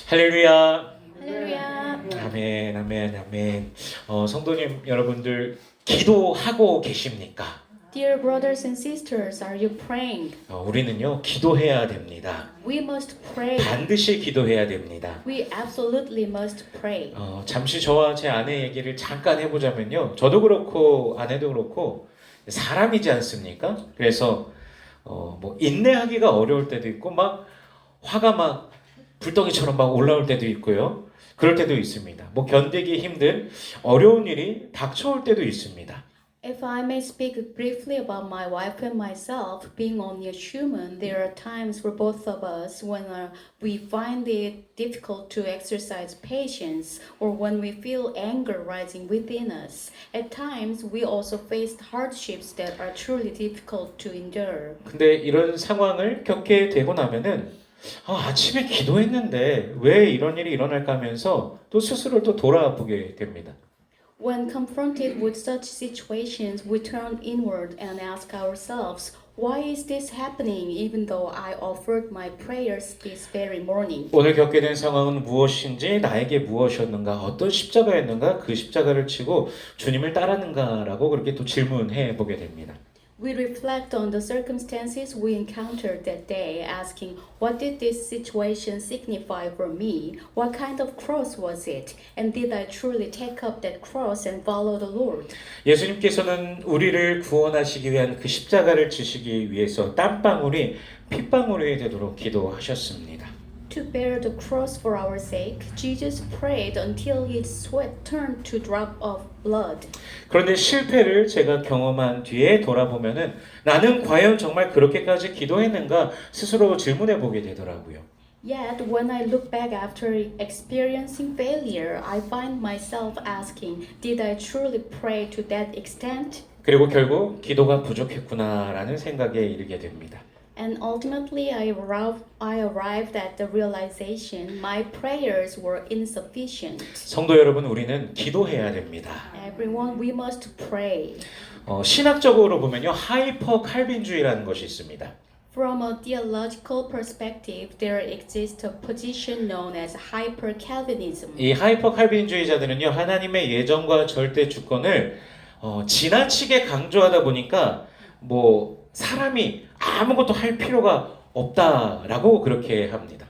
할렐루야. 할렐루야. 아멘, 아멘, 아멘. 성도님 여러분들 기도하고 계십니까? Dear brothers and sisters, are you praying? 우리는요 기도해야 됩니다. We must pray. 반드시 기도해야 됩니다. We absolutely must pray. 잠시 저와 제 아내 얘기를 잠깐 해보자면요. 저도 그렇고 아내도 그렇고 사람이지 않습니까? 그래서 뭐 인내하기가 어려울 때도 있고 막 화가 막 불덩이처럼 막 올라올 때도 있고요. 그럴 때도 있습니다. 뭐 견디기 힘든 어려운 일이 닥쳐올 때도 있습니다. If I may speak briefly about my wife and myself, being only a human, there are times for both of us when we find it difficult to exercise patience or when we feel anger rising within us. At times, we also face hardships that are truly difficult to endure. 근데 이런 상황을 겪게 되고 나면은 아침에 기도했는데 왜 이런 일이 일어날까 하면서 또 스스로를 또 돌아보게 됩니다. When confronted with such situations, we turn inward and ask ourselves, why is this happening even though I offered my prayers this very morning? 오늘 겪게 된 상황은 무엇인지 나에게 무엇이었는가 어떤 십자가였는가 그 십자가를 치고 주님을 따랐는가라고 그렇게 또 질문해 보게 됩니다. We reflect on the circumstances we encountered that day, asking, what did this situation signify for me? What kind of cross was it? And did I truly take up that cross and follow the Lord? 예수님께서는 우리를 구원하시기 위한 그 십자가를 지시기 위해서 땀방울이 핏방울이 되도록 기도하셨습니다. To bear the cross for our sake, Jesus prayed until his sweat turned to drop of blood. 그런데 실패를 제가 경험한 뒤에 돌아보면은 나는 과연 정말 그렇게까지 기도했는가 스스로 질문해 보게 되더라고요. Yet, when I look back after experiencing failure, I find myself asking, did I truly pray to that extent? 그리고 결국 기도가 부족했구나라는 생각에 이르게 됩니다. And ultimately, I arrived at the realization my prayers were insufficient. 성도 여러분, 우리는 기도해야 됩니다. Everyone, we must pray. 신학적으로 보면요, 하이퍼 칼빈주의라는 것이 있습니다. From a theological perspective, there exists a position known as hyper-Calvinism. 이 하이퍼 칼빈주의자들은요, 하나님의 예정과 절대 주권을 지나치게 강조하다 보니까 뭐 사람이 아무것도 할 필요가 없다라고 그렇게 합니다.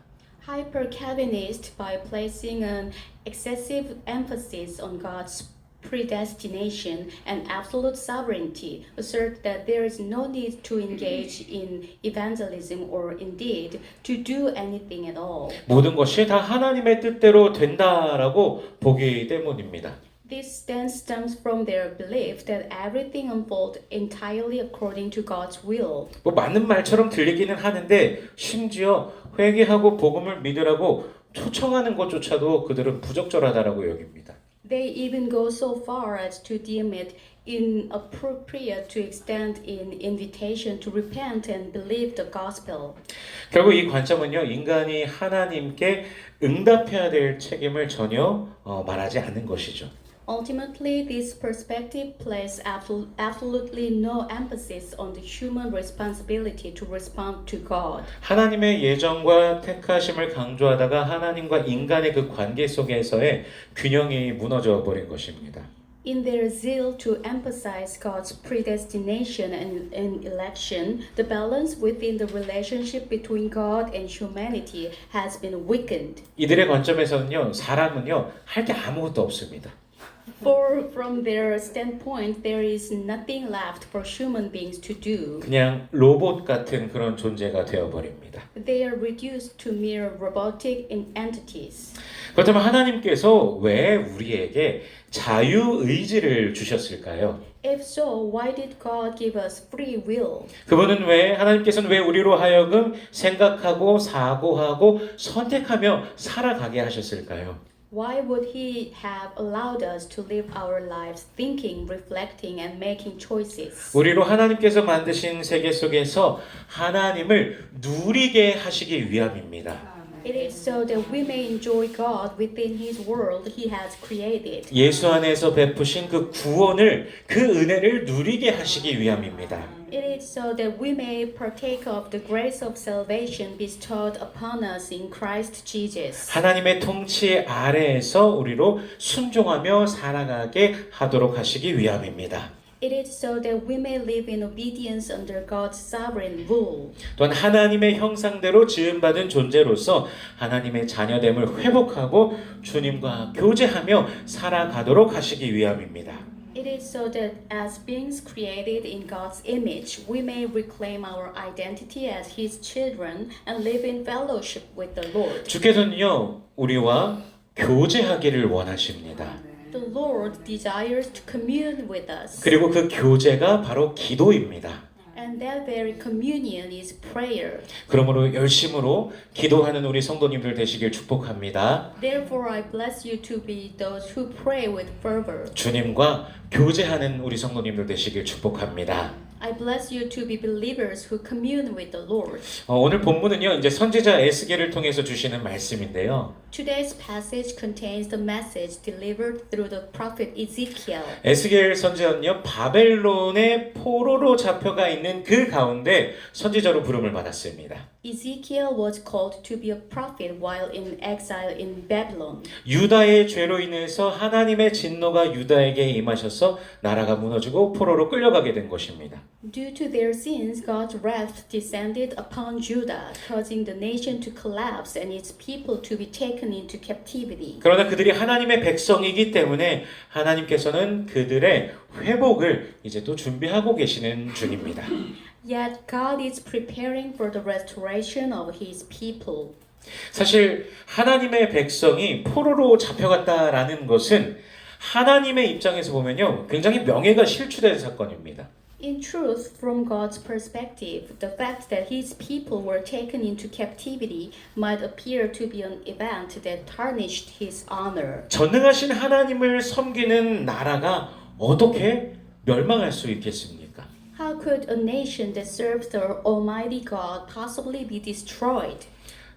Hyper-Calvinist, by placing an excessive emphasis on God's predestination and absolute sovereignty, assert that there is no need to engage in evangelism or indeed to do anything at all. 모든 것이 다 하나님의 뜻대로 된다라고 보기 때문입니다. This stance stems from their belief that everything unfolds entirely according to God's will. 뭐 맞는 말처럼 들리기는 하는데 심지어 회개하고 복음을 믿으라고 초청하는 것조차도 그들은 부적절하다라고 여깁니다. They even go so far as to deem it inappropriate to extend an invitation to repent and believe the gospel. 결국 이 관점은요, 인간이 하나님께 응답해야 될 책임을 전혀 말하지 않는 것이죠. Ultimately, this perspective places absolutely no emphasis on the human responsibility to respond to God. 하나님의 예정과 택하심을 강조하다가 하나님과 인간의 그 관계 속에서의 균형이 무너져 버린 것입니다. In their zeal to emphasize God's predestination and election, the balance within the relationship between God and humanity has been weakened. 이들의 관점에서는요, 사람은요, 할 게 아무것도 없습니다. For from their standpoint, there is nothing left for human beings to do. 그냥 로봇 같은 그런 존재가 되어버립니다. They are reduced to mere robotic entities. 그렇다면 하나님께서 왜 우리에게 자유의지를 주셨을까요? If so, why did God give us free will? 하나님께서는 왜 우리로 하여금 생각하고 사고하고 선택하며 살아가게 하셨을까요? Why would He have allowed us to live our lives thinking, reflecting, and making choices? 우리로 하나님께서 만드신 세계 속에서 하나님을 누리게 하시기 위함입니다. It is so that we may enjoy God within His world He has created. 예수 안에서 베푸신 그 구원을, 그 은혜를 누리게 하시기 위함입니다. It is so that we may partake of the grace of salvation bestowed upon us in Christ Jesus. 하나님의 통치 아래에서 우리로 순종하며 살아가게 하도록 하시기 위함입니다. It is so that we may live in obedience under God's sovereign rule. 또한 하나님의 형상대로 지음받은 존재로서 하나님의 자녀됨을 회복하고 주님과 교제하며 살아가도록 하시기 위함입니다. It is so that as beings created in God's image, we may reclaim our identity as His children and live in fellowship with the Lord. 주께서는요, 우리와 교제하기를 원하십니다. The Lord desires to commune with us. 그리고 그 교제가 바로 기도입니다. And that very communion is prayer. 그러므로 열심으로 기도하는 우리 성도님들 되시길 축복합니다. Therefore, I bless you to be those who pray with fervor. 주님과 교제하는 우리 성도님들 되시길 축복합니다. I bless you to be believers who commune with the Lord. 오늘 본문은요, 이제 선지자 에스겔을 통해서 주시는 말씀인데요. Today's passage contains the message delivered through the prophet Ezekiel. 에스겔 선지자는요, 바벨론의 포로로 잡혀가 있는 그 가운데 선지자로 부름을 받았습니다. Ezekiel was called to be a prophet while in exile in Babylon. 유다의 죄로 인해서 하나님의 진노가 유다에게 임하셔서 나라가 무너지고 포로로 끌려가게 된 것입니다. Due to their sins, God's wrath descended upon Judah, causing the nation to collapse and its people to be taken into captivity. 그러나 그들이 하나님의 백성이기 때문에 하나님께서는 그들의 회복을 이제 또 준비하고 계시는 중입니다. Yet God is preparing for the restoration of His people. 사실 하나님의 백성이 포로로 잡혀갔다라는 것은 하나님의 입장에서 보면요, 굉장히 명예가 실추된 사건입니다. In truth, from God's perspective, the fact that His people were taken into captivity might appear to be an event that tarnished His honor. 전능하신 하나님을 섬기는 나라가 어떻게 멸망할 수 있겠습니까? How could a nation that serves the Almighty God possibly be destroyed?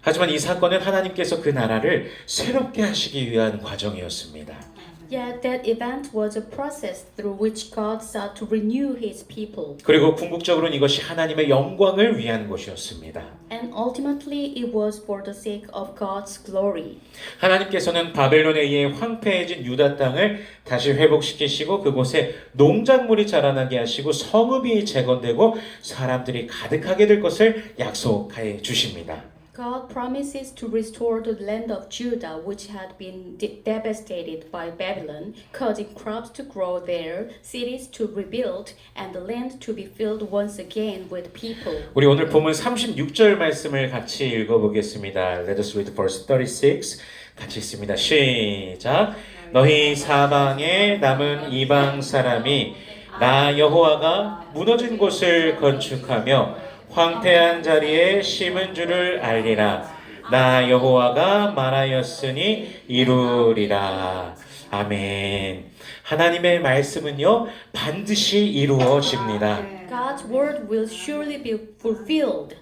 하지만 이 사건은 하나님께서 그 나라를 새롭게 하시기 위한 과정이었습니다. Yet that event was a process through which God sought to renew His people. 그리고 궁극적으로는 이것이 하나님의 영광을 위한 것이었습니다. And ultimately it was for the sake of God's glory. 하나님께서는 바벨론에 의해 황폐해진 유다 땅을 다시 회복시키시고 그곳에 농작물이 자라나게 하시고 성읍이 재건되고 사람들이 가득하게 될 것을 약속해 주십니다. God promises to restore the land of Judah, which had been devastated by Babylon, causing crops to grow there, cities to rebuild, and the land to be filled once again with people. 우리 오늘 본문 36절 말씀을 같이 읽어보겠습니다. Let us read verse 36. 같이 읽습니다. 시작. 너희 사방에 남은 이방 사람이 나 여호와가 무너진 곳을 건축하며 황폐한 자리에 심은 줄을 알리라. 나 여호와가 말하였으니 이루리라. 아멘. 하나님의 말씀은요, 반드시 이루어집니다. God's word will surely be fulfilled.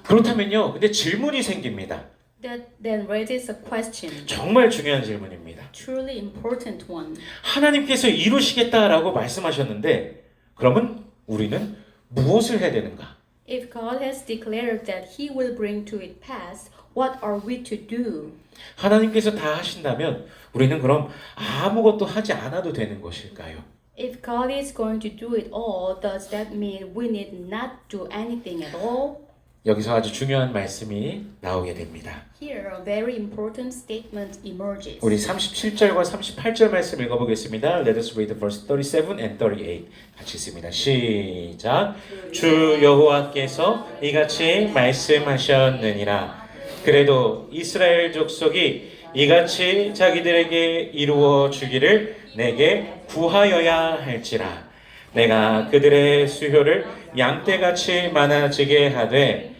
그렇다면요, 근데 질문이 생깁니다. That then raises a question, 정말 중요한 질문입니다. truly important one. 하나님께서 이루시겠다라고 말씀하셨는데, 그러면 우리는 무엇을 해야 되는가? If God has declared that He will bring to it pass, what are we to do? 하나님께서 다 하신다면 우리는 그럼 아무것도 하지 않아도 되는 것일까요? If God is going to do it all, does that mean we need not do anything at all? 여기서 아주 중요한 말씀이 나오게 됩니다. Here, a very important statement emerges. 우리 37절과 38절 말씀 읽어보겠습니다. Let us read verse 37 and 38. 같이 읽습니다. 시작. 주 여호와께서 이같이 말씀하셨느니라. 그래도 이스라엘 족속이 이같이 자기들에게 이루어 주기를 내게 구하여야 할지라. 내가 그들의 수효를 양떼같이 많아지게 하되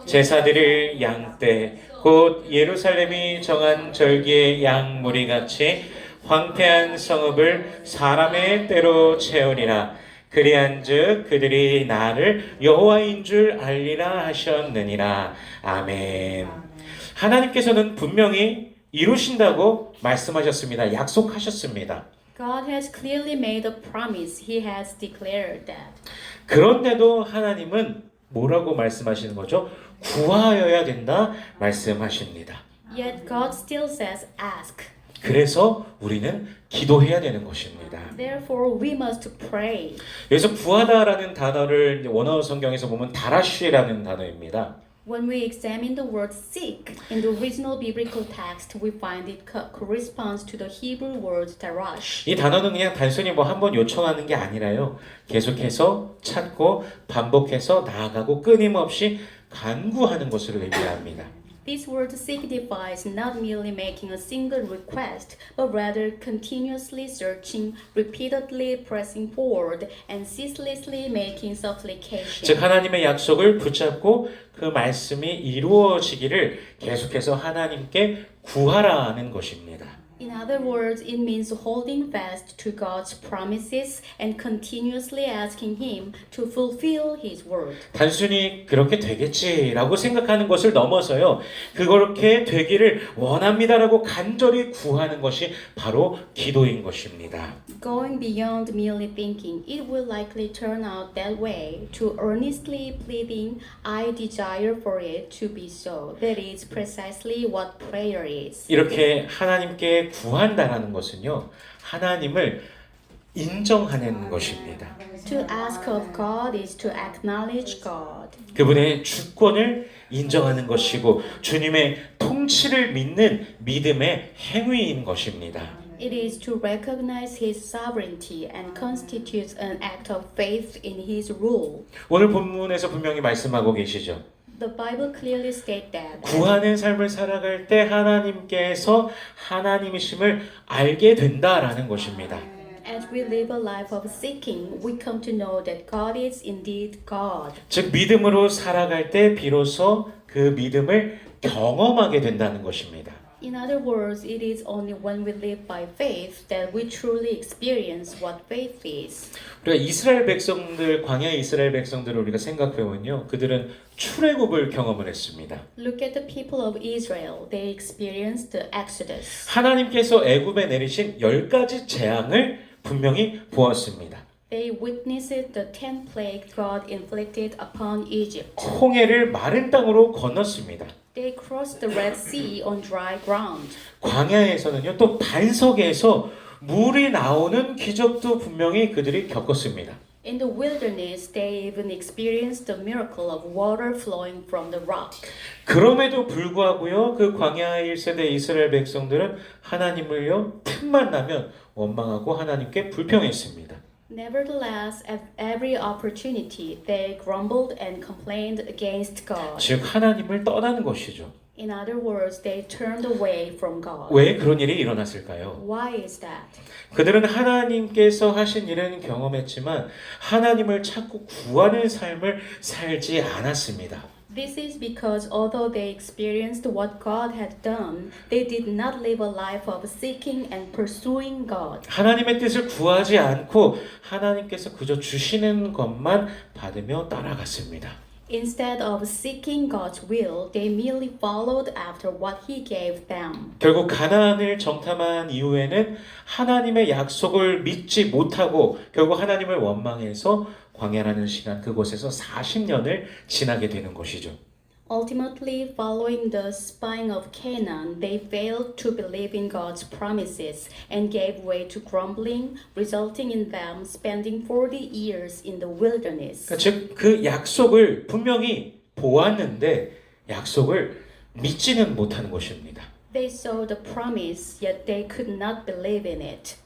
제사드릴 양떼 곧 예루살렘이 정한 절기의 양무리같이 황폐한 성읍을 사람의 때로 채우리라. 그리한즉 그들이 나를 여호와인 줄 알리라 하셨느니라. 아멘. 하나님께서는 분명히 이루신다고 말씀하셨습니다. 약속하셨습니다. God has clearly made a promise. He has declared that. 그런데도 하나님은 뭐라고 말씀하시는 거죠? 구하여야 된다 말씀하십니다. Yet God still says, ask. 그래서 우리는 기도해야 되는 것입니다. Therefore, we must pray. 여기서 구하다라는 단어를 원어 성경에서 보면 다라쉬라는 단어입니다. When we examine the word seek in the original biblical text, we find it corresponds to the Hebrew word darash. 이 단어는 그냥 단순히 뭐 한번 요청하는 게 아니라요. 계속해서 찾고 반복해서 나아가고 끊임없이 간구하는 것을 의미합니다. This word signifies not merely making a single request, but rather continuously searching, repeatedly pressing forward, and ceaselessly making supplication. 즉 하나님의 약속을 붙잡고 그 말씀이 이루어지기를 계속해서 하나님께 구하라는 것입니다. In other words, it means holding fast to God's promises and continuously asking Him to fulfill His word. 단순히 그렇게 되겠지라고 생각하는 것을 넘어서요. 그렇게 되기를 원합니다라고 간절히 구하는 것이 바로 기도인 것입니다. Going beyond merely thinking, it will likely turn out that way, to earnestly pleading, I desire for it to be so. That is precisely what prayer is. 이렇게 하나님께 구한다라는 것은요. 하나님을 인정하는 것입니다. To ask of God is to acknowledge God. 그분의 주권을 인정하는 것이고 주님의 통치를 믿는 믿음의 행위인 것입니다. It is to recognize His sovereignty and constitutes an act of faith in His rule. 오늘 본문에서 분명히 말씀하고 계시죠. The Bible clearly states that 구하는 삶을 살아갈 때 하나님께서 하나님이심을 알게 된다라는 것입니다. as we live a life of seeking, we come to know that God is indeed God. 즉 믿음으로 살아갈 때 비로소 그 믿음을 경험하게 된다는 것입니다. In other words, it is only when we live by faith that we truly experience what faith is. 우리가 이스라엘 백성들, 광야의 이스라엘 백성들을 우리가 생각해보면요. 그들은 출애굽을 경험을 했습니다. Look at the people of Israel. They experienced the Exodus. 하나님께서 애굽에 내리신 10가지 재앙을 분명히 보았습니다. They witnessed the 10 plagues God inflicted upon Egypt. 홍해를 마른 땅으로 건넜습니다. They crossed the Red Sea on dry ground. 광야에서는요, 또 반석에서 물이 나오는 기적도 분명히 그들이 겪었습니다. In the wilderness, they even experienced the miracle of water flowing from the rock. 그럼에도 불구하고요, 그 광야 1세대 이스라엘 백성들은 하나님을요, 틈만 나면 원망하고 하나님께 불평했습니다. Nevertheless, at every opportunity, they grumbled and complained against God. 즉 하나님을 떠나는 것이죠. In other words, they turned away from God. 왜 그런 일이 일어났을까요? Why is that? 그들은 하나님께서 하신 일은 경험했지만 하나님을 찾고 구하는 삶을 살지 않았습니다. This is because although they experienced what God had done, they did not live a life of seeking and pursuing God. 하나님의 뜻을 구하지 않고 하나님께서 그저 주시는 것만 받으며 따라갔습니다. Instead of seeking God's will, they merely followed after what He gave them. 결국 가나안을 정탐한 이후에는 하나님의 약속을 믿지 못하고 결국 하나님을 원망해서 광야라는 시간 그곳에서 40년을 지나게 되는 것이죠. Ultimately, following the spying of Canaan, they failed to believe in God's promises and gave way to grumbling, resulting in them spending 40 years in the wilderness. 즉 그 약속을 분명히 보았는데 약속을 믿지는 못하는 것입니다. They saw the promise, yet they could not believe in it.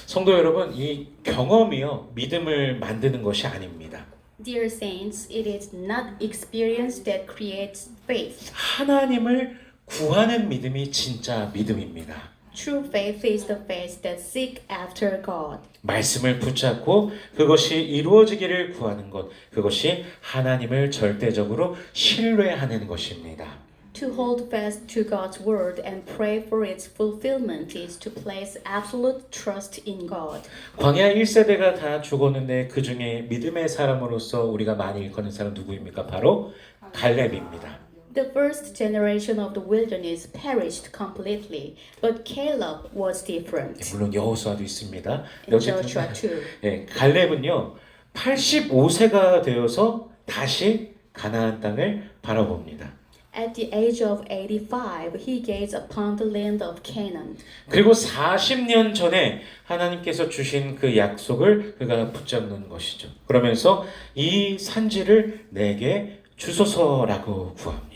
성도 여러분, 이 경험이요 믿음을 만드는 것이 아닙니다. Dear saints, it is not experience that creates faith. 하나님을 구하는 믿음이 진짜 믿음입니다. True faith is the faith that seek after God. 말씀을 붙잡고 그것이 이루어지기를 구하는 것, 그것이 하나님을 절대적으로 신뢰하는 것입니다. To hold fast to God's word and pray for its fulfillment is to place absolute trust in God. 광야 1세대가 다 죽었는데 그 중에 믿음의 사람으로서 우리가 많이 일컫는 사람 누구입니까? 바로 갈렙입니다. The first generation of the wilderness perished completely, but Caleb was different. 물론 여호수아도 있습니다. In Joshua 2. 예, 갈렙은요 85세가 되어서 다시 가나안 땅을 바라봅니다. At the age of 85, he gazed upon the land of Canaan. 그리고 40년 전에 하나님께서 주신 그 약속을 그가 붙잡는 것이죠. 그러면서 이 산지를 내게 주소서라고 구합니다.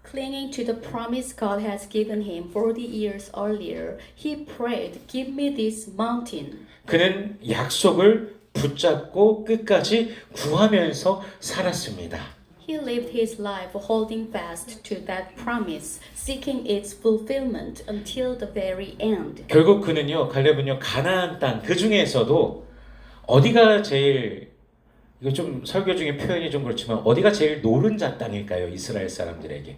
Clinging to the promise God has given him 40 years earlier, he prayed, "Give me this mountain." 그는 약속을 붙잡고 끝까지 구하면서 살았습니다. He lived his life holding fast to that promise, seeking its fulfillment until the very end. 결국 그는요, 갈렙은요, 가나안 땅 그 중에서도 어디가 제일 이거 좀 설교 중에 표현이 좀 그렇지만 어디가 제일 노른자 땅일까요? 이스라엘 사람들에게.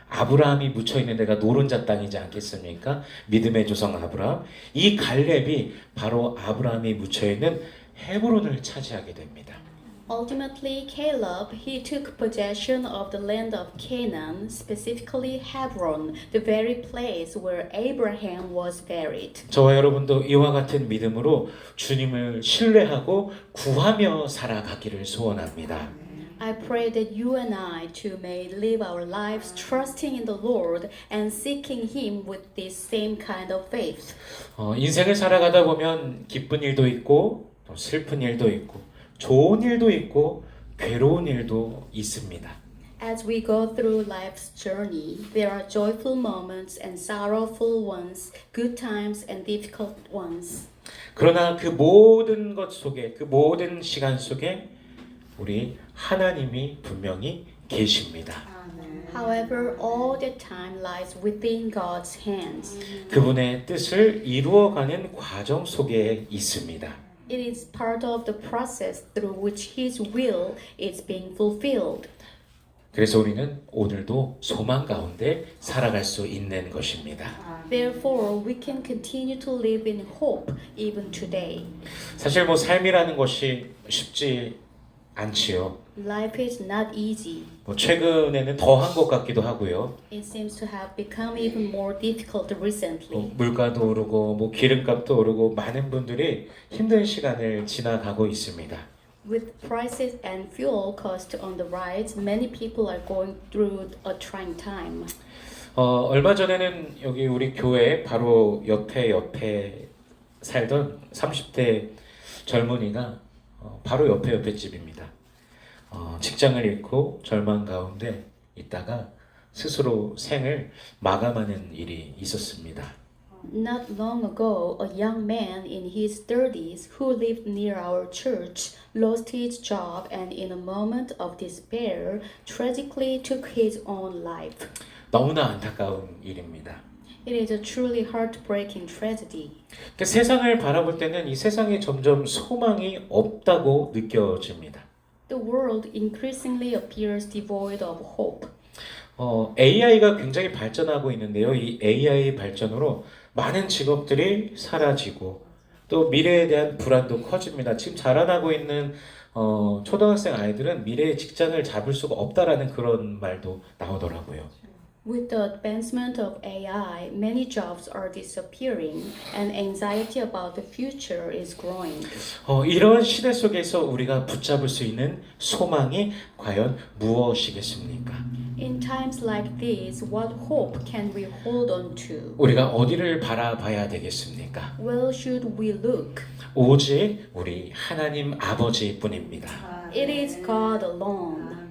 아브라함이 묻혀 있는 데가 노른자 땅이지 않겠습니까? 믿음의 조상 아브라함. 이 갈렙이 바로 아브라함이 묻혀 있는 헤브론을 차지하게 됩니다. Ultimately, Caleb, he took possession of the land of Canaan, specifically Hebron, the very place where Abraham was buried. 저와 여러분도 이와 같은 믿음으로 주님을 신뢰하고 구하며 살아가기를 소원합니다. I pray that you and I too may live our lives trusting in the Lord and seeking Him with this same kind of faith. 인생을 살아가다 보면 기쁜 일도 있고 또 슬픈 일도 있고 좋은 일도 있고 괴로운 일도 있습니다. As we go through life's journey, there are joyful moments and sorrowful ones, good times and difficult ones. 그러나 그 모든 것 속에 그 모든 시간 속에 우리 하나님이 분명히 계십니다. However, all the time lies within God's hands. 그분의 뜻을 이루어가는 과정 속에 있습니다. It is part of the process through which His will is being fulfilled. 그래서 우리는 오늘도 소망 가운데 살아갈 수 있는 것입니다. Therefore, we can continue to live in hope even today. 사실 뭐 삶이라는 것이 쉽지 않지요. Life is not easy. 뭐 최근에는 더한 것 같기도 하고요. It seems to have become even more difficult recently. 물가도 오르고 뭐 기름값도 오르고 많은 분들이 힘든 시간을 지나가고 있습니다. With prices and fuel cost on the rise, many people are going through a trying time. 얼마 전에는 여기 우리 교회 바로 옆에 살던 30대 젊은이가 바로 옆에 집입니다. 직장을 잃고 절망 가운데 있다가 스스로 생을 마감하는 일이 있었습니다. Not long ago, a young man in his 30s who lived near our church lost his job and in a moment of despair tragically took his own life. 너무나 안타까운 일입니다. It is a truly heartbreaking tragedy. 그러니까 세상을 바라볼 때는 이 세상에 점점 소망이 없다고 느껴집니다. The world increasingly appears devoid of hope. AI가 굉장히 발전하고 있는데요. 이 AI 발전으로 많은 직업들이 사라지고 또 미래에 대한 불안도 커집니다. 지금 자라나고 있는 초등학생 아이들은 미래의 직장을 잡을 수가 없다라는 그런 말도 나오더라고요. With the advancement of AI, many jobs are disappearing and anxiety about the future is growing. 이런 시대 속에서 우리가 붙잡을 수 있는 소망이 과연 무엇이겠습니까? In times like these, what hope can we hold on to? 우리가 어디를 바라봐야 되겠습니까? Where should we look? 오직 우리 하나님 아버지뿐입니다. It is God alone.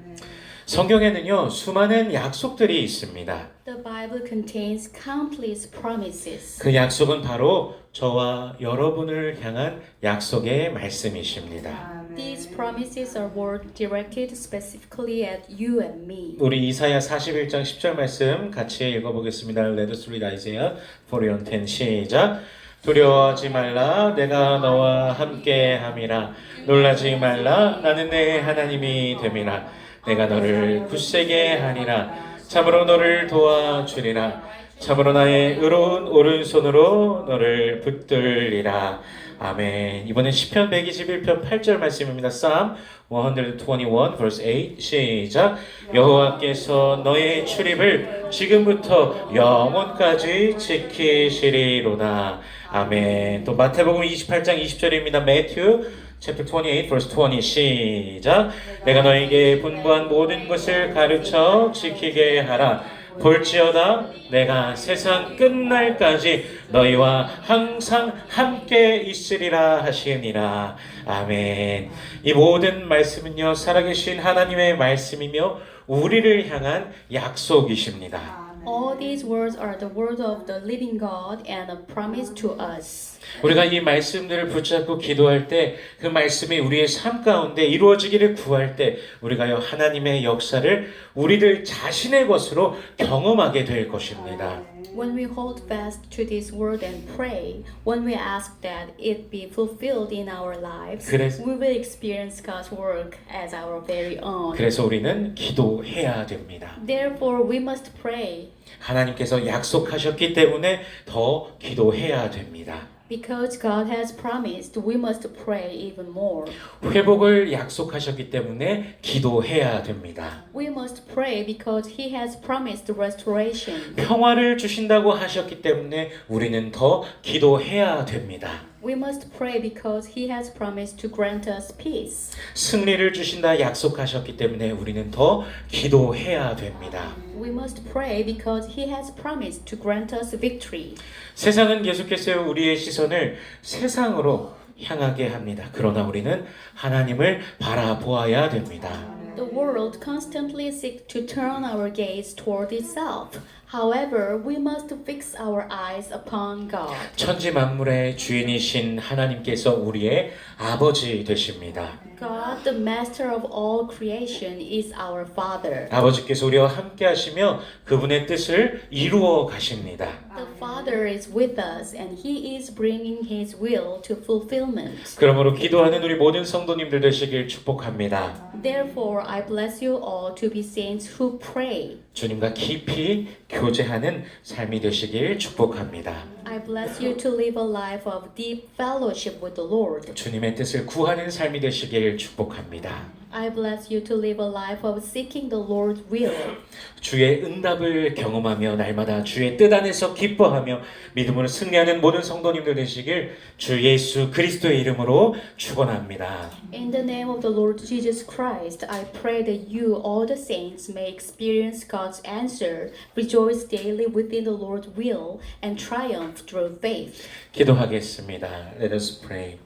성경에는요 수많은 약속들이 있습니다. The Bible contains countless promises. 그 약속은 바로 저와 여러분을 향한 약속의 말씀이십니다. These promises are words directed specifically at you and me. 우리 이사야 41장 10절 말씀 같이 읽어보겠습니다. Let us read Isaiah 41:10 시작. 두려워하지 말라 내가 너와 함께함이라 놀라지 말라 나는 내 하나님이 됨이라 내가 너를 굳세게 하니라 참으로 너를 도와주리라 참으로 나의 의로운 오른손으로 너를 붙들리라. 아멘. 이번엔 시편 121편 8절 말씀입니다. Psalm 121 verse 8 시작. 여호와께서 너의 출입을 지금부터 영원까지 지키시리로다. 아멘. 또 마태복음 28장 20절입니다. Matthew chapter 28 verse 20 시작. 내가 너에게 분부한 모든 것을 가르쳐 지키게 하라. 볼지어다 내가 세상 끝날까지 너희와 항상 함께 있으리라 하시니라. 아멘. 이 모든 말씀은요 살아계신 하나님의 말씀이며 우리를 향한 약속이십니다. All these words are the words of the living God and a promise to us. 우리가 이 말씀들을 붙잡고 기도할 때 그 말씀이 우리의 삶 가운데 이루어지기를 구할 때 우리가요 하나님의 역사를 우리들 자신의 것으로 경험하게 될 것입니다. When we hold fast to this word and pray, when we ask that it be fulfilled in our lives, 그래서- we will experience God's work as our very own. 그래서 우리는 기도해야 됩니다. Therefore, we must pray. 하나님께서 약속하셨기 때문에 더 기도해야 됩니다. Because God has promised, we must pray even more. 회복을 약속하셨기 때문에 기도해야 됩니다. We must pray because He has promised restoration. 평화를 주신다고 하셨기 때문에 우리는 더 기도해야 됩니다. We must pray because He has promised to grant us peace. 승리를 주신다 약속하셨기 때문에 우리는 더 기도해야 됩니다. We must pray because He has promised to grant us victory. 세상은 계속해서 우리의 시선을 세상으로 향하게 합니다. 그러나 우리는 하나님을 바라보아야 됩니다. The world constantly seeks to turn our gaze toward itself. However, we must fix our eyes upon God. 천지 만물의 주인이신 하나님께서 우리의 아버지 되십니다. God, the master of all creation, is our Father. 아버지께서 우리와 함께 하시며 그분의 뜻을 이루어 가십니다. The Father is with us and He is bringing His will to fulfillment. 그러므로 기도하는 우리 모든 성도님들 되시길 축복합니다. Therefore, I bless you all to be saints who pray. 주님과 깊이 교제하는 삶이 되시길 축복합니다. I bless you to live a life of deep fellowship with the Lord. 주님의 뜻을 구하는 삶이 되시길 축복합니다. I bless you to live a life of seeking the Lord's will. 주의 응답을 경험하며 날마다 주의 뜻 안에서 기뻐하며 믿음으로 승리하는 모든 성도님들 되시길 주 예수 그리스도의 이름으로 축원합니다. In the name of the Lord Jesus Christ, I pray that you, all the saints, may experience God's answer, rejoice daily within the Lord's will, and triumph through faith. 기도하겠습니다. Let us pray.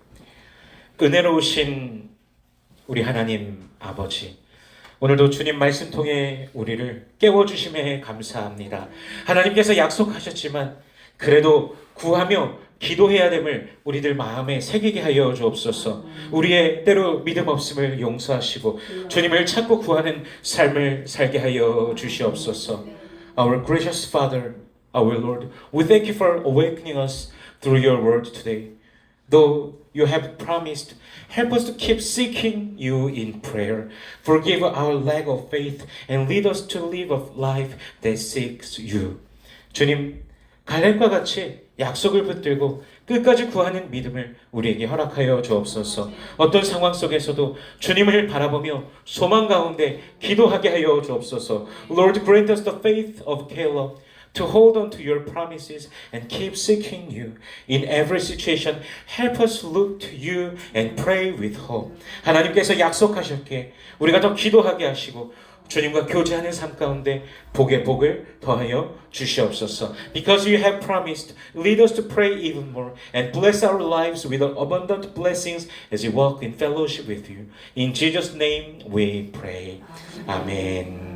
은혜로우신 우리 하나님 아버지, 오늘도 주님 말씀 통해 우리를 깨워주심에 감사합니다. 하나님께서 약속하셨지만 그래도 구하며 기도해야 됨을 우리들 마음에 새기게 하여 주옵소서. 우리의 때로 믿음 없음을 용서하시고 주님을 찾고 구하는 삶을 살게 하여 주시옵소서. Our gracious Father, our Lord, we thank you for awakening us through your word today. Though you have promised, help us to keep seeking you in prayer. Forgive our lack of faith and lead us to live a life that seeks you. 주님, 갈렙과 같이 약속을 붙들고 끝까지 구하는 믿음을 우리에게 허락하여 주옵소서. 어떤 상황 속에서도 주님을 바라보며 소망 가운데 기도하게 하여 주옵소서. Lord, grant us the faith of Caleb to hold on to your promises and keep seeking you. In every situation, help us look to you and pray with hope. 하나님께서 약속하셨기에 우리가 더 기도하게 하시고 주님과 교제하는 삶 가운데 복의 복을 더하여 주시옵소서. Because you have promised, lead us to pray even more and bless our lives with abundant blessings as we walk in fellowship with you. In Jesus' name we pray. Amen.